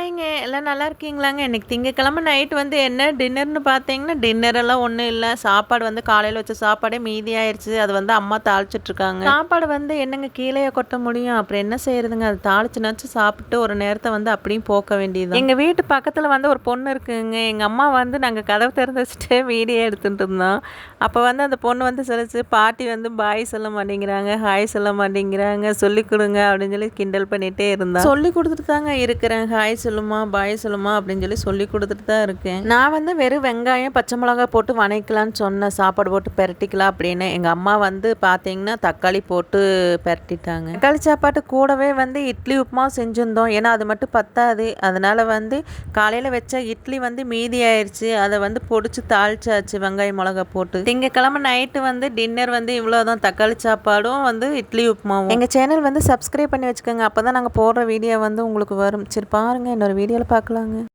ஹாய்ங்க. எல்லாம் நல்லா இருக்கீங்களாங்க? இன்னைக்கு திங்கட்கிழமை நைட் வந்து என்ன டின்னர்ன்னு பார்த்தீங்கன்னா, டின்னரெல்லாம் ஒண்ணும் இல்ல. சாப்பாடு வந்து காலையில வச்ச சாப்பாடே மீதியாயிருச்சு. அது வந்து அம்மா தாளிச்சுட்ருக்காங்க. சாப்பாடு வந்து என்னங்க கீழேயா கொட்ட முடியும்? அப்புறம் என்ன செய்றதுங்க? அது தாளிச்சுனாச்சும் சாப்பிட்டு ஒரு நேரத்த வந்து அப்படியும் போக்க வேண்டியது தான். எங்க வீட்டு பக்கத்துல வந்து ஒரு பொண்ணு இருக்குங்க. எங்க அம்மா வந்து நாங்க கதவு திறந்து வச்சுட்டு வீடியோ எடுத்துட்டு இருந்தோம். அப்ப வந்து அந்த பொண்ணு வந்து சொல்லுச்சு, "பாட்டி வந்து பாய் சொல்ல மாட்டேங்கிறாங்க, ஹாய் சொல்ல மாட்டேங்கிறாங்க. சொல்லிக் குடுங்க" அப்படின்னு சொல்லி கிண்டல் பண்ணிட்டே இருந்தா. சொல்லிக் குடுத்துட்டு தாங்க இருக்கிறேன். ஹாய் சொல்லுமா, பாய் சொல்லுமா அப்படின்னு சொல்லி குடுத்துட்டு தான் இருக்கேன். நான் வந்து வெறும் வெங்காயம், பச்சை மிளகாய் போட்டு வதக்கலான்னு சொன்னேன். சாப்பாடு போட்டு பெரட்டிக்கலாம் அப்படின்னு. எங்க அம்மா வந்து பார்த்தீங்கன்னா, தக்காளி போட்டு பெரட்டிட்டாங்க. தக்காளி சாப்பாட்டு கூடவே வந்து இட்லி உப்புமா செஞ்சிருந்தோம். ஏன்னா அது மட்டும் பத்தாது. அதனால வந்து காலையில வச்ச இட்லி வந்து மீதி ஆயிருச்சு. அதை வந்து பொடிச்சு தாளிச்சாச்சு வெங்காயம் மிளகா போட்டு. திங்கக்கிழமை நைட்டு வந்து டின்னர் வந்து இவ்வளோதான். தக்காளி சாப்பாடும் வந்து இட்லி உப்புமாவும். எங்கள் சேனல் வந்து சப்ஸ்கிரைப் பண்ணி வச்சுக்கோங்க. அப்போ தான் நாங்கள் போடுற வீடியோ வந்து உங்களுக்கு வரும். சரி பாருங்கள், இன்னொரு வீடியோவில் பார்க்கலாங்க.